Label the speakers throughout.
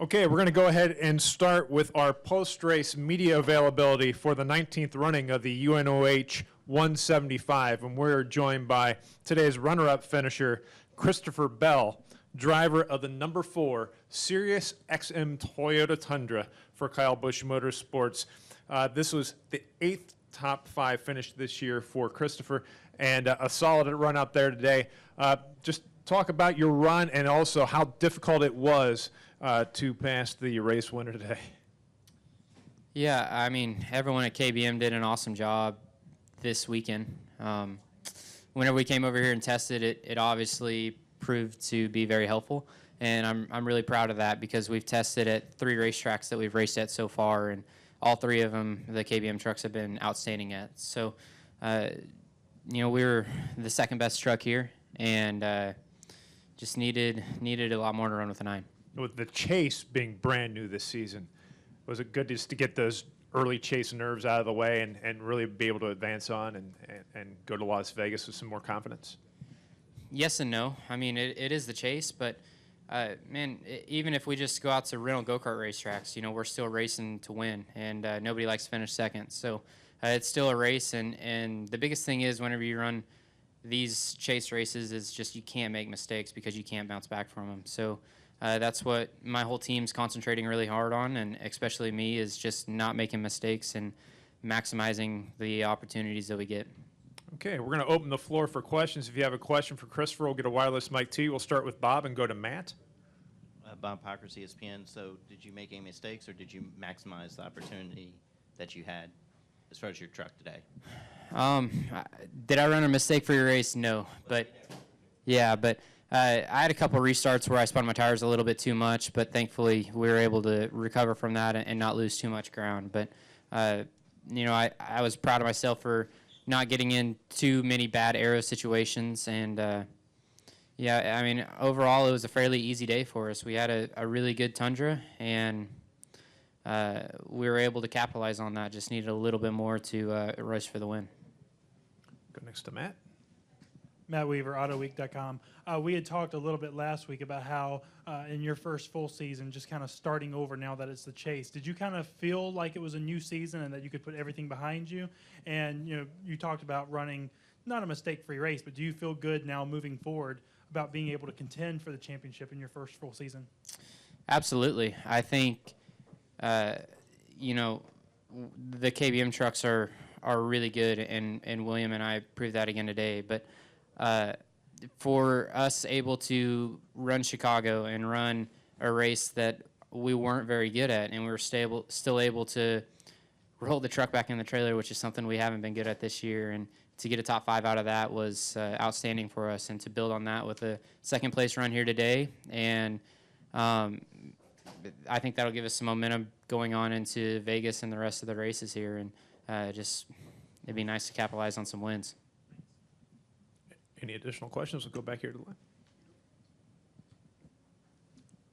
Speaker 1: Okay, we're going to go ahead and start with our post-race media availability for the 19th running of the UNOH 175, and we're joined by today's runner-up finisher, Christopher Bell, driver of the number 4 SiriusXM Toyota Tundra for Kyle Busch Motorsports. This was the 8th top 5 finish this year for Christopher, and a solid run out there today. Just talk about your run and also how difficult it was to pass the race winner today.
Speaker 2: Yeah, I mean, everyone at KBM did an awesome job this weekend. Whenever we came over here and tested it, it obviously proved to be very helpful, and I'm really proud of that because we've tested at 3 racetracks that we've raced at so far, and all 3 of them the KBM trucks have been outstanding at. So, you know, we were the second best truck here, and just needed a lot more to run with the 9.
Speaker 1: With the chase being brand new this season, was it good just to get those early chase nerves out of the way and really be able to advance on and go to Las Vegas with some more confidence?
Speaker 2: Yes and no. I mean, it is the chase, but man, even if we just go out to rental go-kart racetracks, you know, we're still racing to win, and nobody likes to finish second. So it's still a race, and the biggest thing is whenever you run these chase races is just you can't make mistakes because you can't bounce back from them. So that's what my whole team's concentrating really hard on, and especially me, is just not making mistakes and maximizing the opportunities that we get.
Speaker 1: Okay, we're going to open the floor for questions. If you have a question for Christopher, we'll get a wireless mic to you. We'll start with Bob and go to Matt.
Speaker 3: Bob Parker, ESPN. So did you make any mistakes, or did you maximize the opportunity that you had as far as your truck today?
Speaker 2: Did I run a mistake for your race? No. But, yeah, but I had a couple restarts where I spun my tires a little bit too much, but thankfully we were able to recover from that and not lose too much ground. But, you know, I was proud of myself for not getting in too many bad aero situations. And, yeah, I mean, overall it was a fairly easy day for us. We had a really good Tundra, and we were able to capitalize on that. Just needed a little bit more to rush for the win.
Speaker 1: Go next to Matt.
Speaker 4: Matt Weaver, AutoWeek.com. We had talked a little bit last week about how in your first full season, just kind of starting over now that it's the chase, did you kind of feel like it was a new season and that you could put everything behind you? And, you know, you talked about running not a mistake-free race, but do you feel good now moving forward about being able to contend for the championship in your first full season?
Speaker 2: Absolutely. I think, you know, the KBM trucks are really good, and William and I proved that again today. But for us able to run Chicago and run a race that we weren't very good at, and we were still able to roll the truck back in the trailer, which is something we haven't been good at this year, and to get a top 5 out of that was outstanding for us, and to build on that with a second place run here today. And I think that'll give us some momentum going on into Vegas and the rest of the races here, and just it'd be nice to capitalize on some wins.
Speaker 1: Any additional questions? We'll go back here to the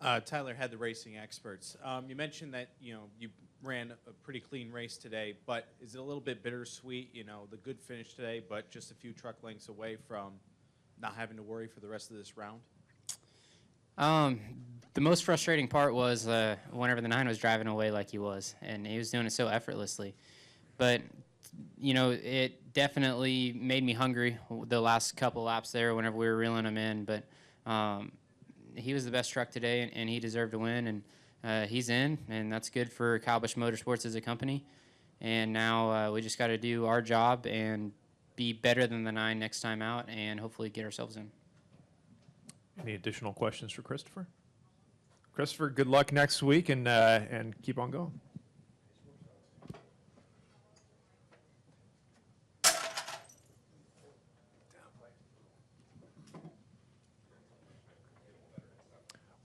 Speaker 1: line.
Speaker 5: Tyler had the racing experts. You mentioned that, you know, you ran a pretty clean race today, but is it a little bit bittersweet, you know, the good finish today, but just a few truck lengths away from not having to worry for the rest of this round?
Speaker 2: The most frustrating part was whenever the 9 was driving away like he was, and he was doing it so effortlessly. But, you know, it definitely made me hungry the last couple laps there whenever we were reeling him in. But he was the best truck today, and he deserved to win, and he's in, and that's good for Kyle Busch Motorsports as a company. And now we just got to do our job and be better than the 9 next time out, and hopefully get ourselves in.
Speaker 1: Any additional questions for Christopher? Christopher, good luck next week, and keep on going.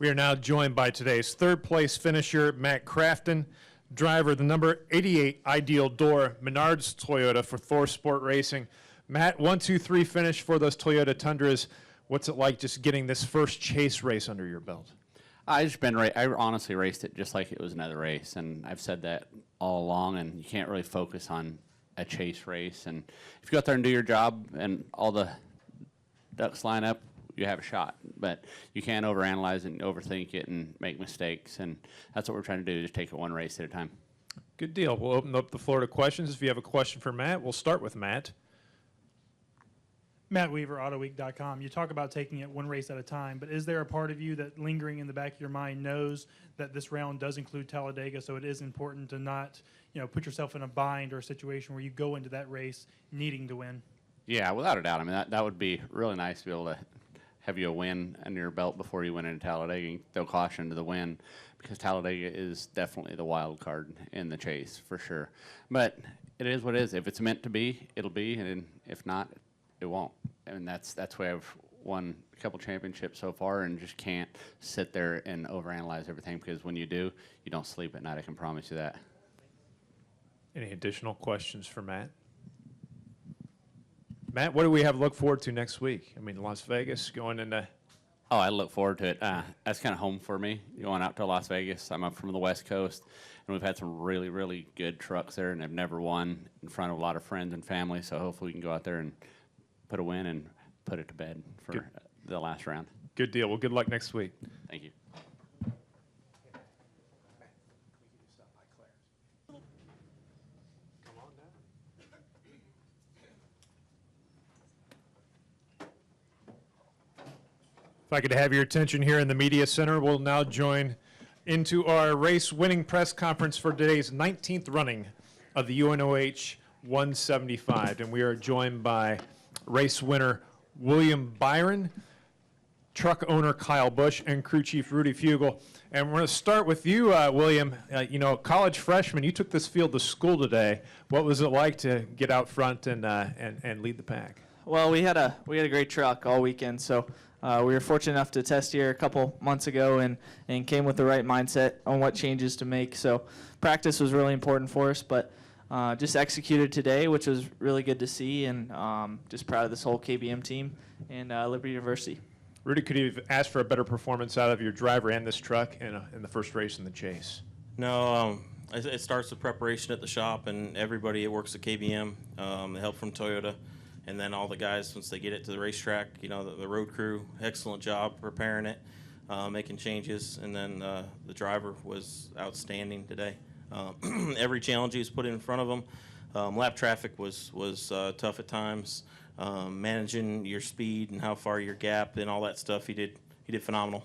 Speaker 1: We are now joined by today's third-place finisher, Matt Crafton, driver of the number 88 Ideal Door Menards Toyota for Thor Sport Racing. Matt, 1-2-3 finish for those Toyota Tundras. What's it like just getting this first chase race under your belt?
Speaker 6: I honestly raced it just like it was another race, and I've said that all along, and you can't really focus on a chase race. And if you go out there and do your job and all the ducks line up, you have a shot. But you can't overanalyze it and overthink it and make mistakes, and that's what we're trying to do, just take it one race at a time.
Speaker 1: Good deal. We'll open up the floor to questions. If you have a question for Matt, we'll start with Matt.
Speaker 4: Matt Weaver, AutoWeek.com. You talk about taking it one race at a time, but is there a part of you that lingering in the back of your mind knows that this round does include Talladega, so it is important to not, put yourself in a bind or a situation where you go into that race needing to win?
Speaker 6: Yeah, without a doubt. I mean, that would be really nice to be able to have you a win under your belt before you went into Talladega and throw caution to the win, because Talladega is definitely the wild card in the chase for sure. But it is what it is. If it's meant to be, it'll be, and if not, it won't. And that's why I've won a couple championships so far, and just can't sit there and overanalyze everything, because when you do, you don't sleep at night. I can promise you that.
Speaker 1: Any additional questions for Matt? Matt, what do we have to look forward to next week? I mean, Las Vegas going into.
Speaker 6: Oh, I look forward to it. That's kind of home for me, going out to Las Vegas. I'm up from the West Coast, and we've had some really, really good trucks there, and I've never won in front of a lot of friends and family, so hopefully we can go out there and put a win and put it to bed for the last round.
Speaker 1: Good deal. Well, good luck next week.
Speaker 6: Thank you.
Speaker 1: If I could have your attention here in the media center, we'll now join into our race winning press conference for today's 19th running of the UNOH 175. And we are joined by race winner William Byron, truck owner Kyle Busch, and crew chief Rudy Fugle. And we're going to start with you, William. College freshman, you took this field to school today. What was it like to get out front and lead the pack?
Speaker 7: Well, we had a great truck all weekend, so we were fortunate enough to test here a couple months ago and came with the right mindset on what changes to make. So practice was really important for us, but just executed today, which was really good to see, and just proud of this whole KBM team and Liberty University.
Speaker 1: Rudy, could you have asked for a better performance out of your driver and this truck in the first race in the chase?
Speaker 8: No, it starts with preparation at the shop, and everybody that works at KBM, the help from Toyota, and then all the guys, once they get it to the racetrack, the road crew, excellent job preparing it, making changes, and then the driver was outstanding today. Every challenge he was put in front of him. Lap traffic was tough at times. Managing your speed and how far your gap and all that stuff, he did phenomenal.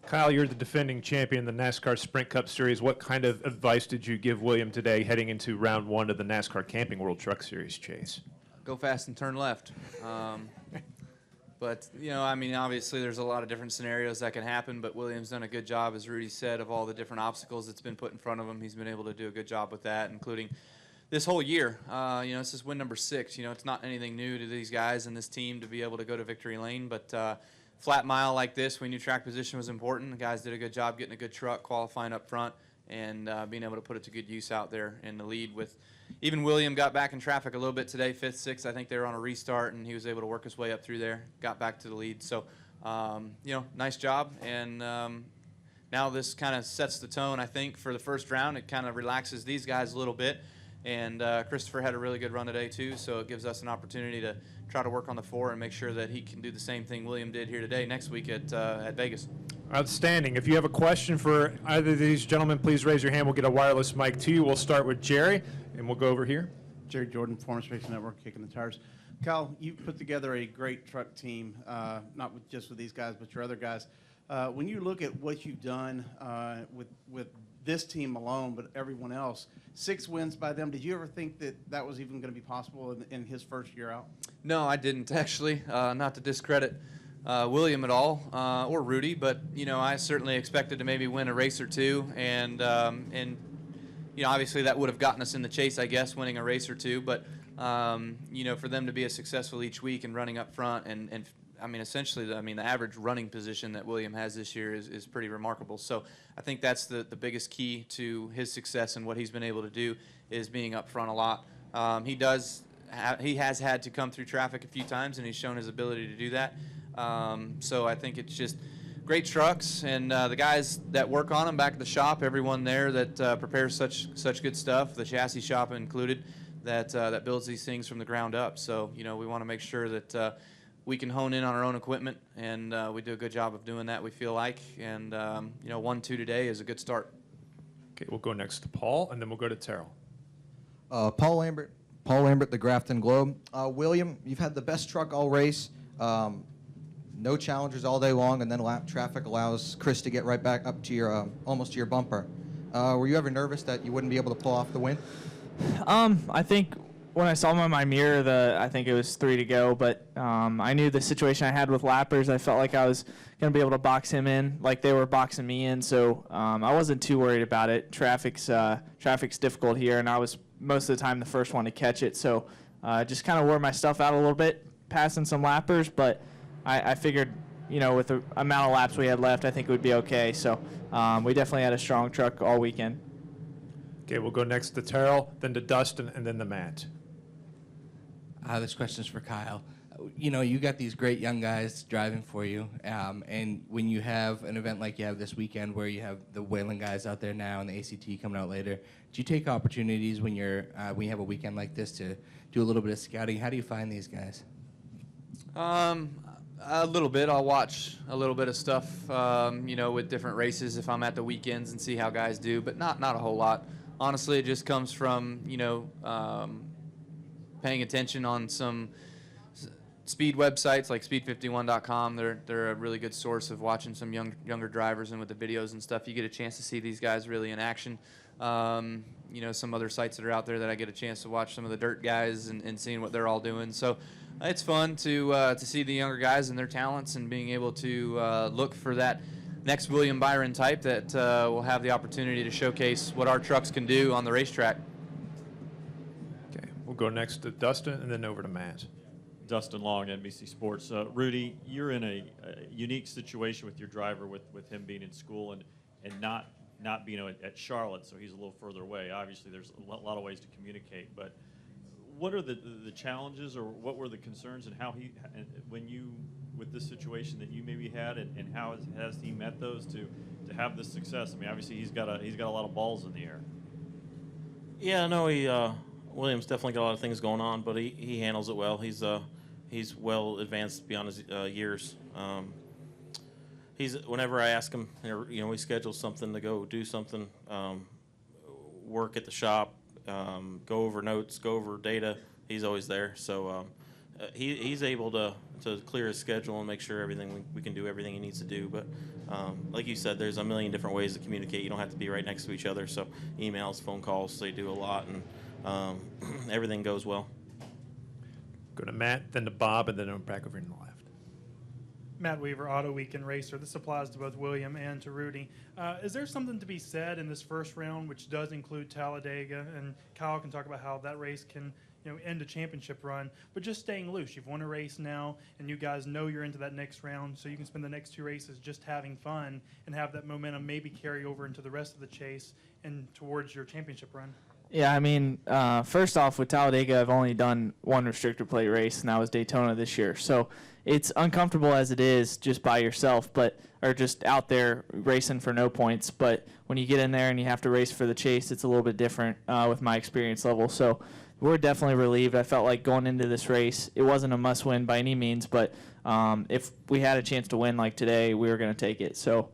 Speaker 1: Kyle, you're the defending champion in the NASCAR Sprint Cup Series. What kind of advice did you give William today heading into round one of the NASCAR Camping World Truck Series chase?
Speaker 9: Go fast and turn left. But, obviously there's a lot of different scenarios that can happen, but William's done a good job, as Rudy said, of all the different obstacles that's been put in front of him. He's been able to do a good job with that, including this whole year. This is win number 6. It's not anything new to these guys and this team to be able to go to victory lane, but flat mile like this, we knew track position was important. The guys did a good job getting a good truck, qualifying up front, and being able to put it to good use out there in the lead. With even William got back in traffic a little bit today, 5th, 6th. I think they were on a restart, and he was able to work his way up through there, got back to the lead. So, nice job. And now this kind of sets the tone, I think, for the first round. It kind of relaxes these guys a little bit. And Christopher had a really good run today, too, so it gives us an opportunity to try to work on the 4 and make sure that he can do the same thing William did here today next week at Vegas.
Speaker 1: Outstanding. If you have a question for either of these gentlemen, please raise your hand. We'll get a wireless mic to you. We'll start with Jerry, and we'll go over here.
Speaker 10: Jerry Jordan, Performance Racing Network, kicking the tires. Kyle, you've put together a great truck team, not just with these guys, but your other guys. When you look at what you've done with this team alone, but everyone else, 6 wins by them, did you ever think that was even going to be possible in his first year out?
Speaker 9: No, I didn't, actually. Not to discredit William at all, or Rudy, but, I certainly expected to maybe win a race or two, and obviously that would have gotten us in the chase, I guess, winning a race or two, but, for them to be as successful each week and running up front and essentially, the average running position that William has this year is pretty remarkable. So I think that's the biggest key to his success and what he's been able to do is being up front a lot. He has had to come through traffic a few times, and he's shown his ability to do that. So I think it's just great trucks, and the guys that work on them back at the shop, everyone there that prepares such good stuff, the chassis shop included, that builds these things from the ground up. So we want to make sure that we can hone in on our own equipment, and we do a good job of doing that, we feel like. And, 1-2 today is a good start.
Speaker 1: Okay, we'll go next to Paul, and then we'll go to Terrell.
Speaker 11: Paul Lambert, the Grafton Globe. William, you've had the best truck all race. No challengers all day long, and then lap traffic allows Chris to get right back up to your almost to your bumper. Were you ever nervous that you wouldn't be able to pull off the win?
Speaker 7: I think when I saw him in my mirror, I think it was 3 to go, but I knew the situation I had with lappers. I felt like I was going to be able to box him in like they were boxing me in, so I wasn't too worried about it. Traffic's difficult here, and I was most of the time the first one to catch it, so just kind of wore my stuff out a little bit, passing some lappers, but I figured, with the amount of laps we had left, I think it would be okay. So we definitely had a strong truck all weekend.
Speaker 1: Okay, we'll go next to Terrell, then to Dustin, and then to Matt.
Speaker 12: This question is for Kyle. You got these great young guys driving for you, and when you have an event like you have this weekend where you have the Wayland guys out there now and the ACT coming out later, do you take opportunities when you have a weekend like this to do a little bit of scouting? How do you find these guys?
Speaker 9: A little bit. I'll watch a little bit of stuff, with different races if I'm at the weekends and see how guys do, but not a whole lot. Honestly, it just comes from, paying attention on some speed websites like speed51.com. They're a really good source of watching some younger drivers, and with the videos and stuff, you get a chance to see these guys really in action. Some other sites that are out there that I get a chance to watch some of the dirt guys and seeing what they're all doing. So it's fun to see the younger guys and their talents, and being able to look for that next William Byron type that will have the opportunity to showcase what our trucks can do on the racetrack.
Speaker 1: Okay, we'll go next to Dustin, and then over to Matt.
Speaker 13: Dustin Long, NBC Sports. Rudy, you're in a unique situation with your driver, with him being in school and not being at Charlotte, so he's a little further away. Obviously, there's a lot of ways to communicate, but what are the challenges, or what were the concerns, and how with this situation that you maybe had, and how has he met those to have this success? I mean, obviously he's got a lot of balls in the air.
Speaker 8: Yeah, no, William's definitely got a lot of things going on, but he handles it well. He's well advanced beyond his years. Whenever I ask him, we schedule something to go do something, work at the shop, go over notes, go over data, he's always there. So he's able to clear his schedule and make sure we can do everything he needs to do. But like you said, there's a million different ways to communicate. You don't have to be right next to each other. So emails, phone calls, they do a lot, and everything goes well.
Speaker 1: Go to Matt, then to Bob, and then back over in the left.
Speaker 4: Matt Weaver, Auto Weekend Racer. This applies to both William and to Rudy. Is there something to be said in this first round, which does include Talladega, and Kyle can talk about how that race can end a championship run, but just staying loose. You've won a race now, and you guys know you're into that next round, so you can spend the next 2 races just having fun and have that momentum maybe carry over into the rest of the chase and towards your championship run.
Speaker 7: Yeah, I mean, first off, with Talladega, I've only done one restrictor plate race, and that was Daytona this year. So it's uncomfortable as it is just by yourself, or just out there racing for no points. But when you get in there and you have to race for the chase, it's a little bit different with my experience level. So we're definitely relieved. I felt like going into this race, it wasn't a must-win by any means, but if we had a chance to win like today, we were going to take it. So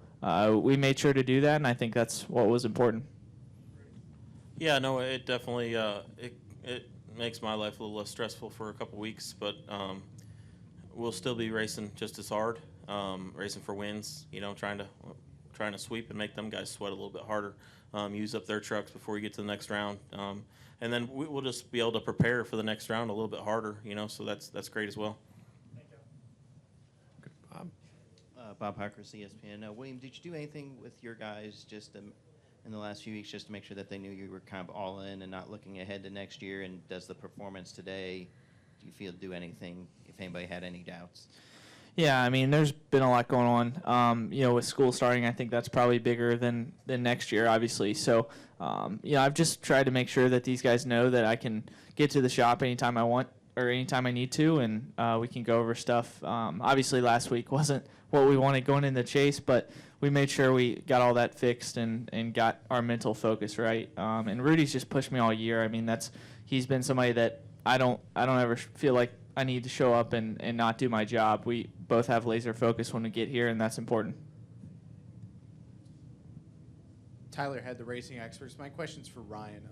Speaker 7: we made sure to do that, and I think that's what was important.
Speaker 8: Yeah, no, it definitely it makes my life a little less stressful for a couple weeks, but we'll still be racing just as hard, racing for wins. Trying to sweep and make them guys sweat a little bit harder, use up their trucks before you get to the next round, and then we'll just be able to prepare for the next round a little bit harder. So that's great as well.
Speaker 3: Bob Parker, ESPN. William, did you do anything with your guys just in the last few weeks just to make sure that they knew you were kind of all in and not looking ahead to next year? And does the performance today, do you feel, do anything if anybody had any doubts?
Speaker 7: Yeah, I mean, there's been a lot going on. With school starting, I think that's probably bigger than next year, obviously. So, I've just tried to make sure that these guys know that I can get to the shop anytime I want or anytime I need to, and we can go over stuff. Obviously, last week wasn't what we wanted going in the chase, but we made sure we got all that fixed and got our mental focus right. And Rudy's just pushed me all year. I mean, he's been somebody that I don't ever feel like I need to show up and not do my job. We both have laser focus when we get here, and that's important.
Speaker 5: Tyler had the racing experts. My question's for Ryan.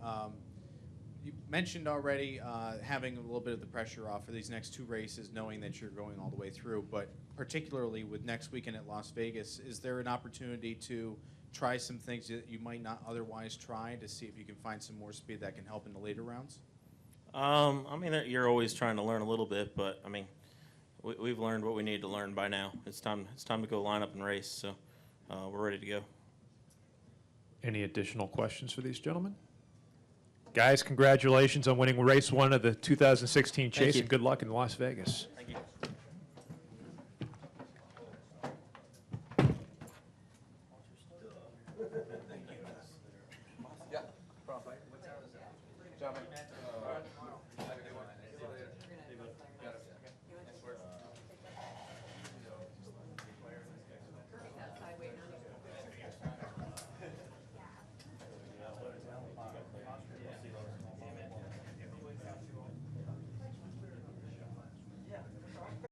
Speaker 5: You mentioned already having a little bit of the pressure off for these next 2 races, knowing that you're going all the way through. But particularly with next weekend at Las Vegas, is there an opportunity to try some things that you might not otherwise try to see if you can find some more speed that can help in the later rounds?
Speaker 8: I mean, you're always trying to learn a little bit, but I mean, we've learned what we need to learn by now. It's time to go line up and race. So we're ready to go.
Speaker 1: Any additional questions for these gentlemen? Guys, congratulations on winning race 1 of the 2016 Chase, and good luck in Las Vegas.
Speaker 8: Thank you.
Speaker 7: Yeah.